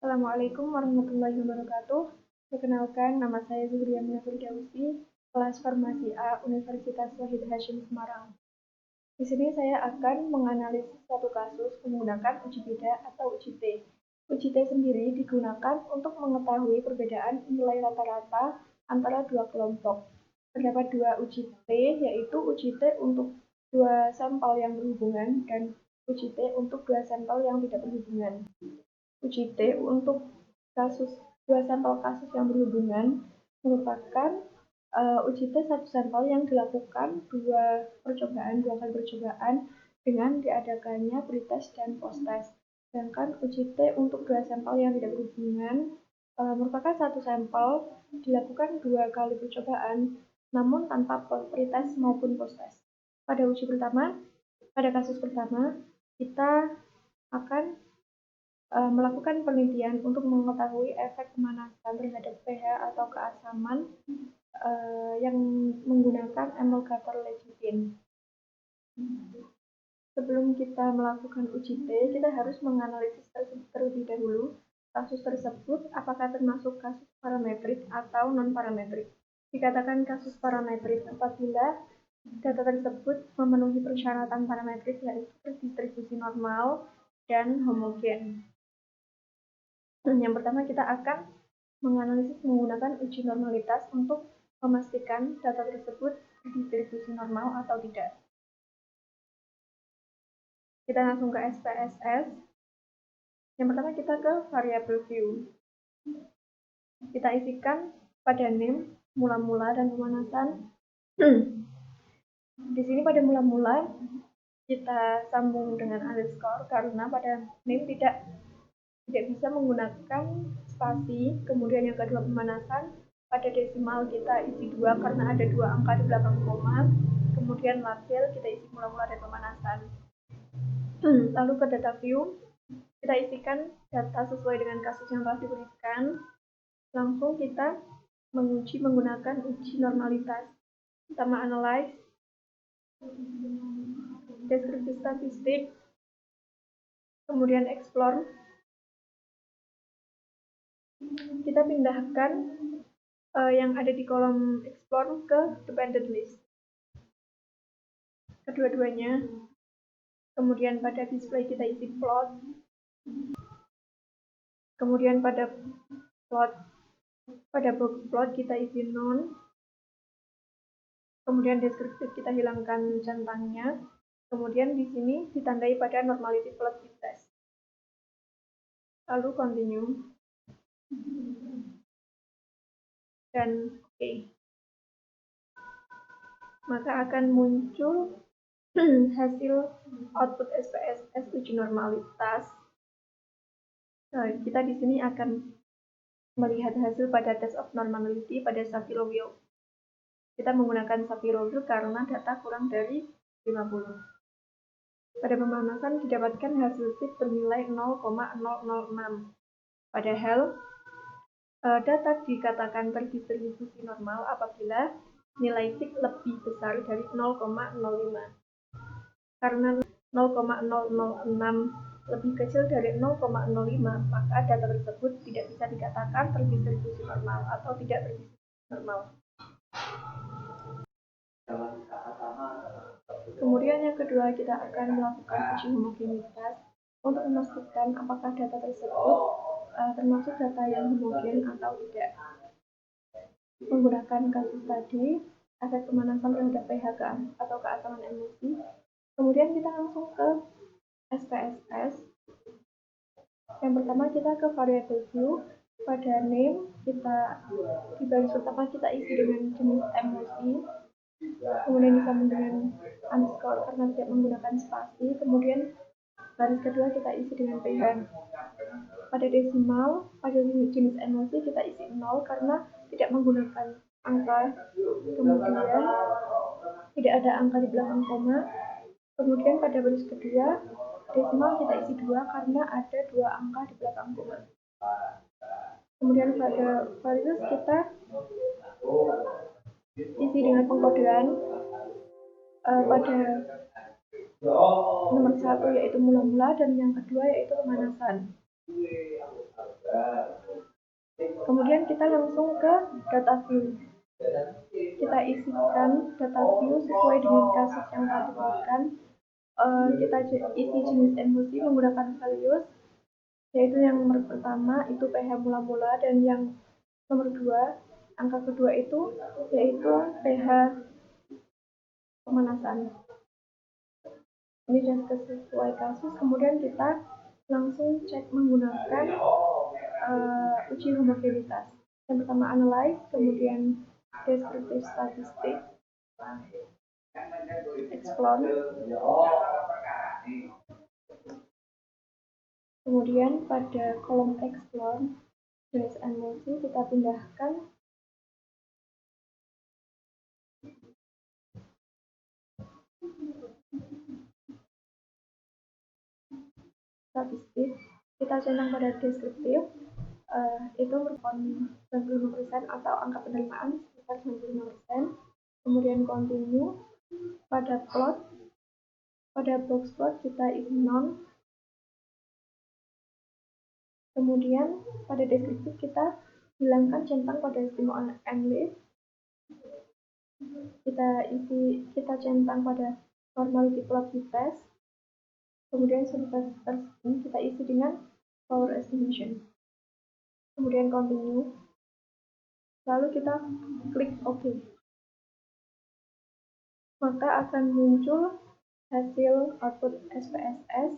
Assalamualaikum warahmatullahi wabarakatuh. Perkenalkan, nama saya Zuhriana Firdausi, kelas Farmasi A Universitas Wahid Hasyim Semarang. Di sini saya akan menganalisis suatu kasus menggunakan uji beda atau uji T. Uji T sendiri digunakan untuk mengetahui perbedaan nilai rata-rata antara dua kelompok. Terdapat dua uji T, yaitu uji T untuk dua sampel yang berhubungan dan uji T untuk dua sampel yang tidak berhubungan. Uji T untuk dua sampel kasus yang berhubungan merupakan uji T satu sampel yang dilakukan dua kali percobaan dengan diadakannya pretest dan posttest. Sedangkan uji T untuk dua sampel yang tidak berhubungan merupakan satu sampel dilakukan dua kali percobaan namun tanpa pretest maupun posttest. Pada kasus pertama kita akan melakukan penelitian untuk mengetahui efek pemanasan terhadap pH atau keasaman yang menggunakan emulgator lecithin. Sebelum kita melakukan uji T, kita harus menganalisis terlebih dahulu kasus tersebut apakah termasuk kasus parametrik atau non-parametrik. Dikatakan kasus parametrik apabila data tersebut memenuhi persyaratan parametrik, yaitu distribusi normal dan homogen. Yang pertama, kita akan menganalisis menggunakan uji normalitas untuk memastikan data tersebut distribusi normal atau tidak. Kita langsung ke SPSS. Yang pertama, kita ke variable view. Kita isikan pada name, mula-mula, dan pemanasan. Di sini pada mula-mula kita sambung dengan underscore karena pada name tidak bisa menggunakan spasi. Kemudian yang kedua, pemanasan pada desimal kita isi 2 karena ada 2 angka di belakang koma. Kemudian label kita isi mula-mula dan pemanasan. Lalu ke data view, kita isikan data sesuai dengan kasus yang telah diberikan. Langsung kita menguji menggunakan uji normalitas. Pertama, analyze, deskripsi statistik, kemudian explore. Kita pindahkan yang ada di kolom explore ke dependent list kedua-duanya. Kemudian pada display kita isi plot. Kemudian pada box plot kita isi none. Kemudian deskriptif kita hilangkan centangnya. Kemudian di sini ditandai pada normality plus test. Lalu continue. Dan oke. Maka akan muncul hasil output SPSS uji normalitas. Nah, kita di sini akan melihat hasil pada test of normality pada Shapiro Wilk. Kita menggunakan Shapiro Wilk karena data kurang dari 50. Pada pemanasan didapatkan hasil fit bernilai 0,006. Padahal data dikatakan terdistribusi normal apabila nilai fit lebih besar dari 0,05. Karena 0,006 lebih kecil dari 0,05, maka data tersebut tidak bisa dikatakan terdistribusi normal atau tidak terdistribusi normal. Kemudian yang kedua, kita akan melakukan uji homogenitas untuk memastikan apakah data tersebut termasuk data yang homogen atau tidak. Menggunakan kasus tadi, efek pemanasan terhadap pH atau keasaman emulsi. Kemudian kita langsung ke SPSS. Yang pertama kita ke variable view. Pada name kita di baris pertama kita isi dengan jenis emulsi. Kemudian disambung dengan underscore karena tidak menggunakan spasi. Kemudian baris kedua kita isi dengan pH. Pada desimal, pada jenis emulsi kita isi 0 karena tidak menggunakan angka. Kemudian tidak ada angka di belakang koma. Kemudian pada baris kedua, desimal kita isi 2 karena ada 2 angka di belakang koma. Kemudian pada values kita isi dengan pengkodean pada nomor 1 yaitu mula-mula dan yang kedua yaitu pemanasan. Kemudian kita langsung ke data view. Kita isikan data view sesuai dengan kasus yang telah dibuatkan. Kita isi jenis emosi menggunakan values, yaitu yang nomor pertama itu pH mula-mula, dan yang nomor 2, angka kedua itu yaitu pH pemanasan. Ini sudah sesuai kasus. Kemudian kita langsung cek menggunakan uji homogenitas. Yang pertama analyze, kemudian descriptive statistic, explore, kemudian pada kolom explore jenis emosi kita pindahkan statistik, kita centang pada deskriptif, itu merupakan 95% atau angka penerimaan sekitar 95%. Kemudian continue, pada plot, pada box plot kita isi non. Kemudian pada deskriptif kita hilangkan centang pada stimulus and list. Kita centang pada normality plot test. Kemudian sudah tersebut kita isi dengan power estimation. Kemudian continue. Lalu kita klik OK. Maka akan muncul hasil output SPSS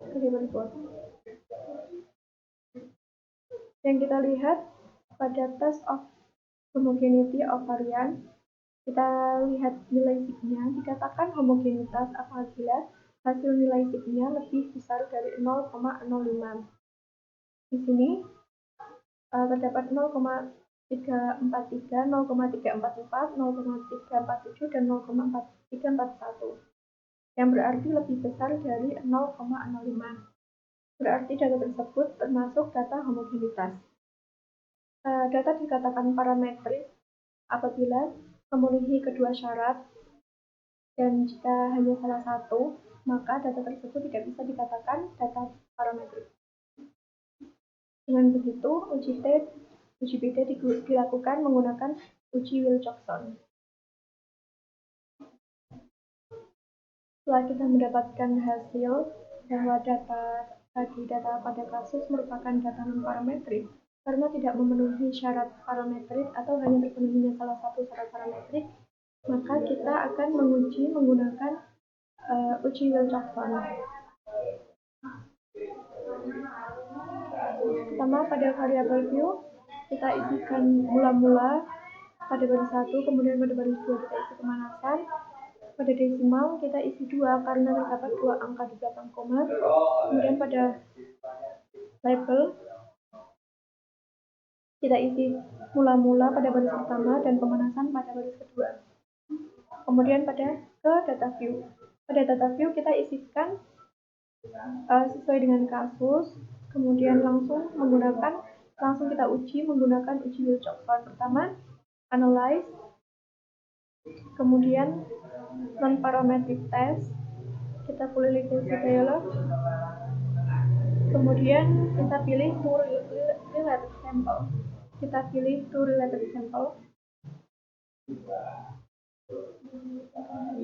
sebagai berikut. Yang kita lihat pada test of homogeneity of varian, kita lihat nilai sigma, dikatakan homogenitas apabila hasil nilai sigma lebih besar dari 0,05. Di sini terdapat 0,343, 0,344, 0,347, dan 0,341, yang berarti lebih besar dari 0,05. Berarti data tersebut termasuk data homogenitas. Data dikatakan parametrik apabila memenuhi kedua syarat, dan jika hanya salah satu, maka data tersebut tidak bisa dikatakan data parametrik. Dengan begitu, uji BD dilakukan menggunakan uji Wilcoxon. Setelah kita mendapatkan hasil bahwa data pada kasus merupakan data non-parametrik karena tidak memenuhi syarat parametrik atau hanya terpenuhinya salah satu syarat parametrik, maka kita akan menguji menggunakan uji Wilcoxon. Pertama, pada variabel view kita isikan mula-mula pada baris 1, kemudian pada baris 2 kita isi pemanasan. Pada desimal kita isi 2 karena terdapat 2 angka di belakang koma. Kemudian pada label kita isi mula-mula pada baris pertama dan pemanasan pada baris kedua. Kemudian pada data view. Pada data view kita isikan sesuai dengan kasus, kemudian langsung kita uji menggunakan uji Wilcoxon. Pertama, analyze, kemudian non-parametric test, kita pilih dialog, kemudian kita pilih to related sample. Kita pilih to related sample.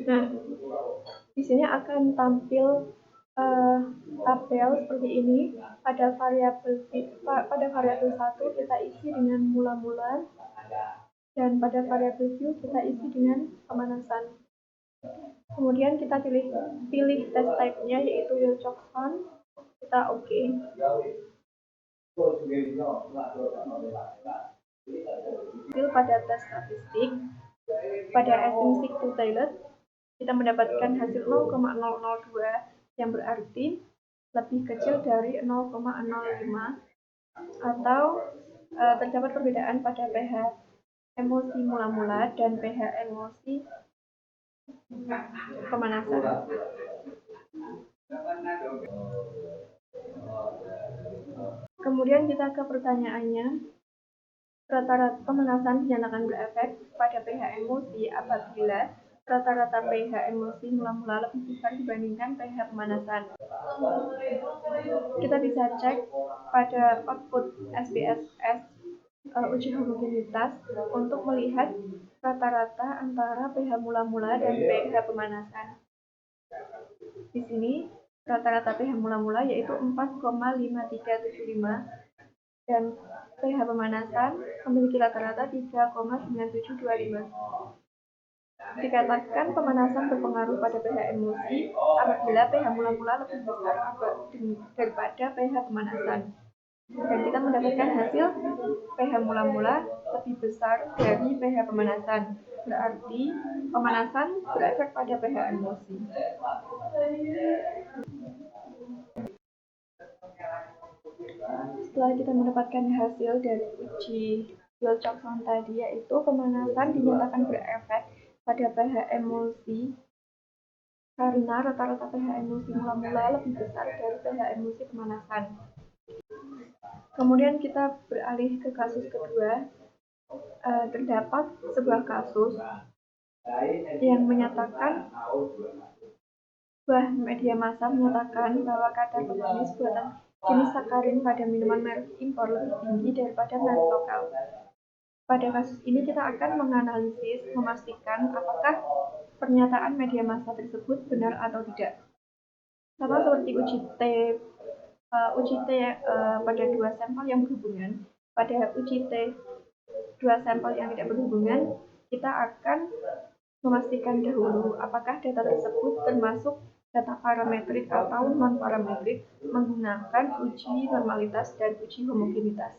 Nah, di sini akan tampil tabel seperti ini. Pada variabel 1 kita isi dengan mula-mula, dan pada variabel view kita isi dengan pemanasan. Kemudian kita pilih test type-nya yaitu Wilcoxon. Kita OK. Pada tes statistik, pada asymptotic two-tailed, kita mendapatkan hasil 0,002 yang berarti lebih kecil dari 0,05, atau terdapat perbedaan pada pH emosi mula-mula dan pH emosi pemanasan. Kemudian kita ke pertanyaannya. Rata-rata pemanasan dinyatakan berefek pada pH emosi apabila rata-rata pH emulsi mula-mula lebih besar dibandingkan pH pemanasan. Kita bisa cek pada output SPSS uji homogenitas untuk melihat rata-rata antara pH mula-mula dan pH pemanasan. Di sini rata-rata pH mula-mula yaitu 4,5375 dan pH pemanasan memiliki rata-rata 3,9725. Dikatakan pemanasan berpengaruh pada pH emulsi apabila pH mula-mula lebih besar daripada pH pemanasan. Dan kita mendapatkan hasil pH mula-mula lebih besar dari pH pemanasan. Berarti pemanasan berefek pada pH emulsi. Setelah kita mendapatkan hasil dari uji Joule-Coxon tadi, yaitu pemanasan dinyatakan berefek pada pH emulsi karena rata-rata pH emulsi mula-mula lebih besar dari pH emulsi pemanasan. Kemudian kita beralih ke kasus kedua. Terdapat sebuah kasus yang menyatakan sebuah media massa menyatakan bahwa kadar pemanis buatan jenis sakarin pada minuman merek impor lebih tinggi daripada merek lokal. Pada kasus ini kita akan menganalisis, memastikan apakah pernyataan media massa tersebut benar atau tidak. Sama seperti uji T pada dua sampel yang berhubungan. Pada uji T dua sampel yang tidak berhubungan, kita akan memastikan dahulu apakah data tersebut termasuk data parametrik atau non-parametrik menggunakan uji normalitas dan uji homogenitas.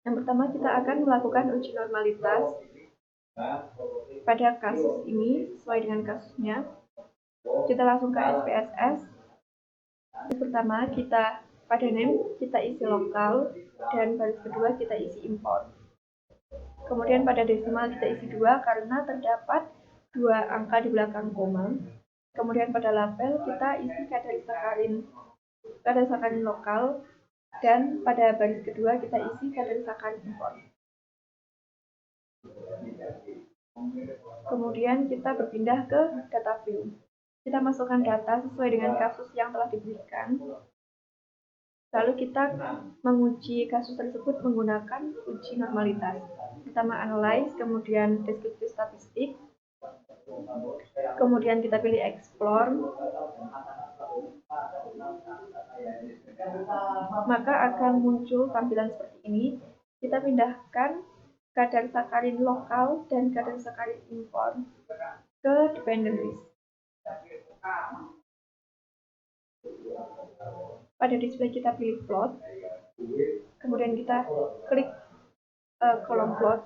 Yang pertama kita akan melakukan uji normalitas pada kasus ini sesuai dengan kasusnya. Kita langsung ke SPSS. Pertama kita pada name kita isi lokal dan baris kedua kita isi import. Kemudian pada desimal kita isi 2 karena terdapat 2 angka di belakang koma. Kemudian pada label kita isi kadar sakarin lokal dan pada baris kedua kita isi kadar sakarin import. Kemudian kita berpindah ke data view. Kita masukkan data sesuai dengan kasus yang telah diberikan. Lalu kita menguji kasus tersebut menggunakan uji normalitas. Pertama analyze, kemudian deskripsi statistik, kemudian kita pilih explore, maka akan muncul tampilan seperti ini. Kita pindahkan kadar sakarin lokal dan kadar sakarin import ke dependent list. Pada display kita pilih plot, kemudian kita klik kolom plot,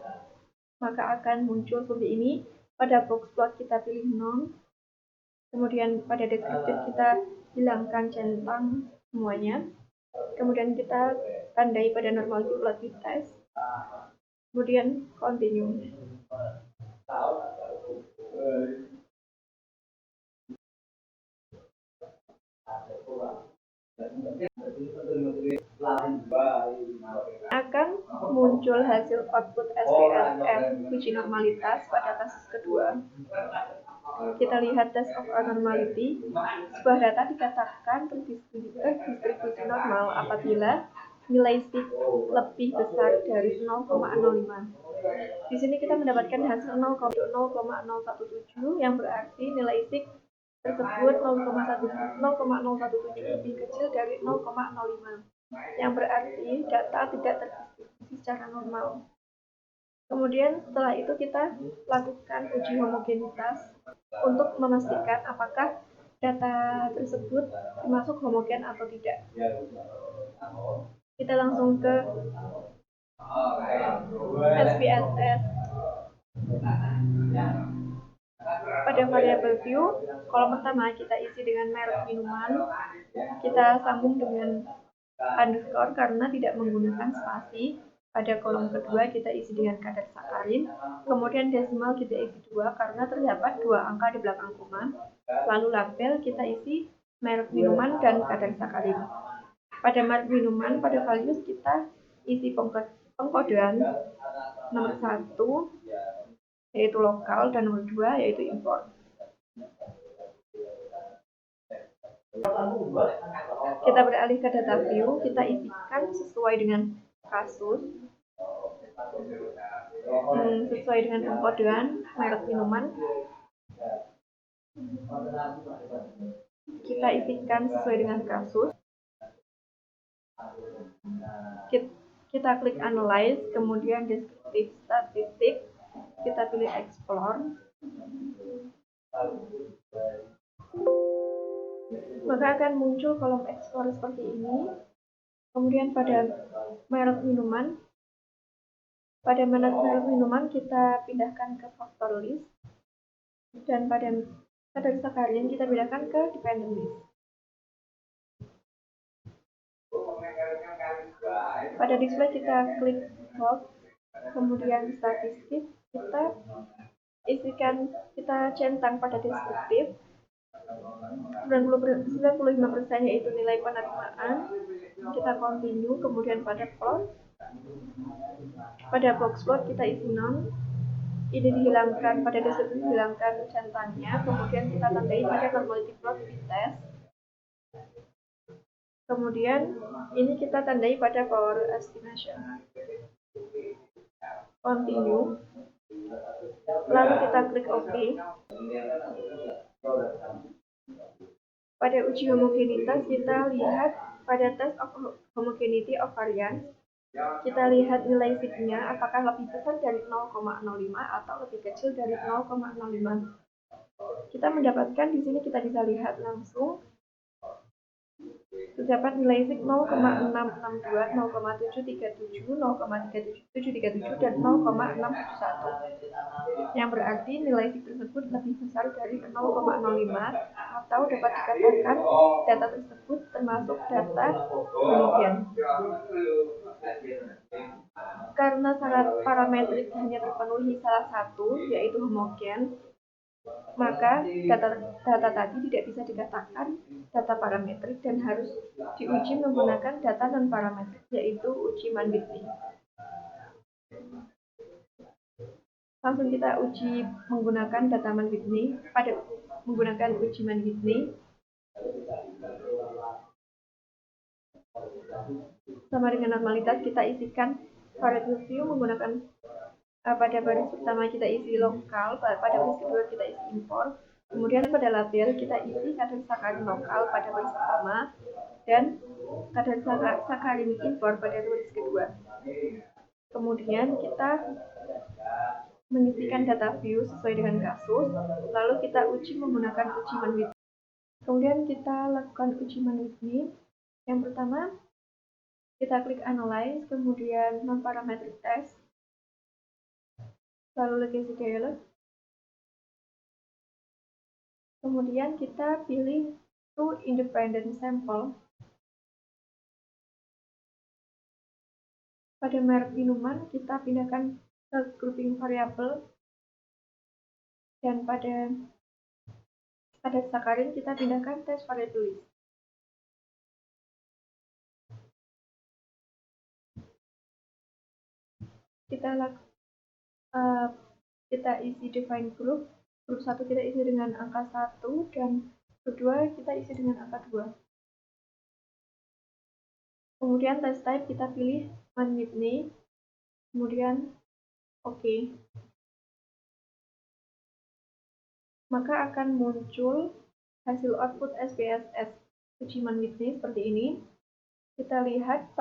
maka akan muncul seperti ini. Pada box plot kita pilih none, kemudian pada deskriptif kita hilangkan centang semuanya, kemudian kita tandai pada normality plot with test, kemudian continue. Akan muncul hasil output SPSS uji normalitas pada kasus kedua. Kita lihat test of normality. Sebuah data dikatakan terdistribusi normal apabila nilai sig lebih besar dari 0,05. Di sini kita mendapatatan hasil 0,017 yang berarti nilai sig tersebut 0,017 lebih kecil dari 0,05, yang berarti data tidak terdistribusi secara normal. Kemudian setelah itu kita lakukan uji homogenitas untuk memastikan apakah data tersebut termasuk homogen atau tidak. Kita langsung ke SPSS. Pada variabel view, kolom pertama kita isi dengan merek minuman, kita sambung dengan underscore karena tidak menggunakan spasi. Pada kolom kedua kita isi dengan kadar sakarin, kemudian desimal kita isi 2 karena terdapat 2 angka di belakang koma. Lalu label kita isi merek minuman dan kadar sakarin. Pada merek minuman, pada values kita isi pengkodean nomor 1, yaitu lokal, dan nomor 2 yaitu import. Kita beralih ke data view, kita isikan sesuai dengan kasus, sesuai dengan kekodean merek minuman. Kita isikan sesuai dengan kasus. Kita klik analyze, kemudian descriptive statistik, kita pilih explore. Maka akan muncul kolom explore seperti ini. Kemudian pada merek minuman, kita pindahkan ke factor list, dan pada kadar sakarin kita pindahkan ke dependent list. Pada display kita klik log, kemudian statistik, kita isikan, kita centang pada deskriptif. 95% yaitu nilai penerimaan. Kita continue, kemudian pada plot, pada box plot kita isi none. Ini dihilangkan, pada deskriptif dihilangkan centangnya, kemudian kita tandai pada normality plot test. Kemudian ini kita tandai pada power estimation. Continue. Lalu kita klik OK. Pada uji homogenitas kita lihat pada test of homogeneity of variance, kita lihat nilai sigma apakah lebih besar dari 0,05 atau lebih kecil dari 0,05. Kita mendapatkan di sini, kita bisa lihat langsung terdapat nilai sig 0,662, 0,737, 0,37737, dan 0,671. Yang berarti nilai sig tersebut lebih besar dari 0,05 atau dapat dikatakan data tersebut termasuk data homogen. Karena syarat parametrik hanya terpenuhi salah satu, yaitu homogen, maka data tadi tidak bisa dikatakan data parametrik dan harus diuji menggunakan data non-parametrik, yaitu uji Mann-Whitney. Langsung kita uji menggunakan data Mann-Whitney. Pada menggunakan uji Mann-Whitney, sama dengan normalitas, kita isikan variable view menggunakan pada baris pertama kita isi lokal, pada baris kedua kita isi import, kemudian pada label kita isi kadar sakarin lokal pada baris pertama dan kadar sakarin import pada baris kedua. Kemudian kita mengisikan data view sesuai dengan kasus, lalu kita uji menggunakan uji Mann-Whitney. Kemudian kita lakukan uji Mann-Whitney. Yang pertama, kita klik analyze, kemudian non-parametric test, lalu legacy dialog. Kemudian kita pilih two independent sample. Pada merek minuman kita pindahkan ke grouping variable, dan pada sakarin kita pindahkan test variable list. Kita isi define group 1 kita isi dengan angka 1 dan group 2 kita isi dengan angka 2. Kemudian test type kita pilih Mann-Whitney, kemudian OK. Maka akan muncul hasil output SPSS uji Mann-Whitney seperti ini. Kita lihat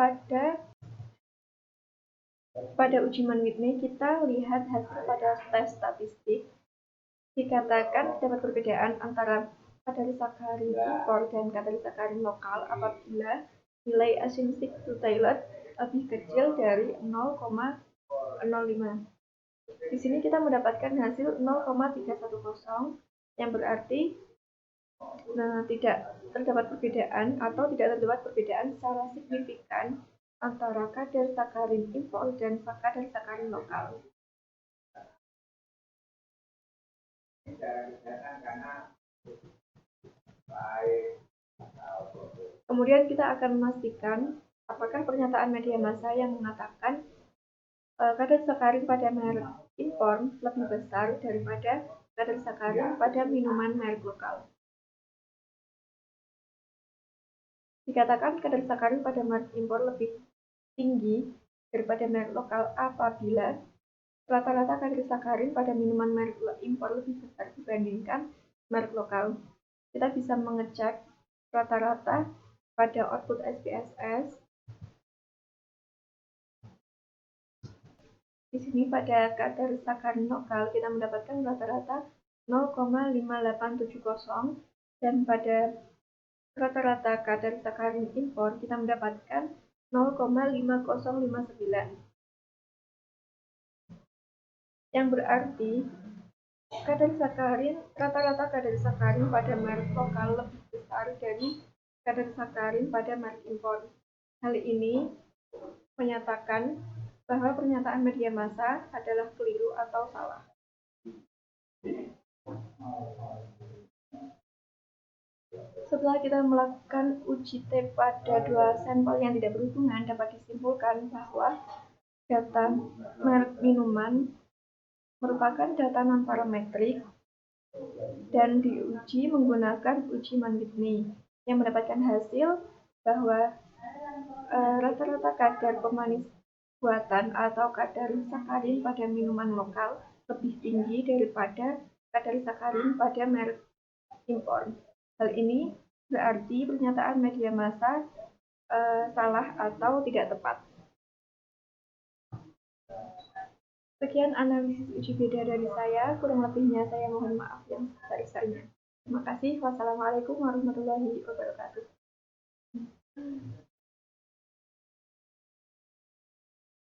pada uji Mann-Whitney, kita lihat hasil pada tes statistik. Dikatakan terdapat perbedaan antara kadar sakarin import dan kadar sakarin lokal apabila nilai asymmetric two-tailed lebih kecil dari 0,05. Di sini kita mendapatkan hasil 0,310, yang berarti tidak terdapat perbedaan atau tidak terdapat perbedaan secara signifikan antara kadar sakarin import dan kadar sakarin lokal. Kemudian kita akan memastikan apakah pernyataan media massa yang mengatakan kadar sakarin pada merek impor lebih besar daripada kadar sakarin pada minuman merek lokal. Dikatakan kadar sakarin pada merek impor lebih tinggi daripada merek lokal apabila rata-rata kadar sakarin pada minuman merek impor lebih besar dibandingkan merek lokal. Kita bisa mengecek rata-rata pada output SPSS. Di sini pada kadar sakarin lokal kita mendapatkan rata-rata 0,5870 dan pada rata-rata kadar sakarin impor kita mendapatkan 0,5059. Yang berarti rata-rata kadar sakarin pada merek lokal lebih besar dari kadar sakarin pada merek impor. Hal ini menyatakan bahwa pernyataan media massa adalah keliru atau salah. Setelah kita melakukan uji T pada 2 sampel yang tidak berhubungan, dapat disimpulkan bahwa data merek minuman merupakan data non-parametrik dan diuji menggunakan uji Mann-Whitney yang mendapatkan hasil bahwa rata-rata kadar pemanis buatan atau kadar sakarin pada minuman lokal lebih tinggi daripada kadar sakarin pada merek impor. Hal ini berarti pernyataan media massa salah atau tidak tepat. Sekian analisis uji beda dari saya, kurang lebihnya saya mohon maaf yang sebesar-besarnya. Terima kasih. Wassalamualaikum warahmatullahi wabarakatuh.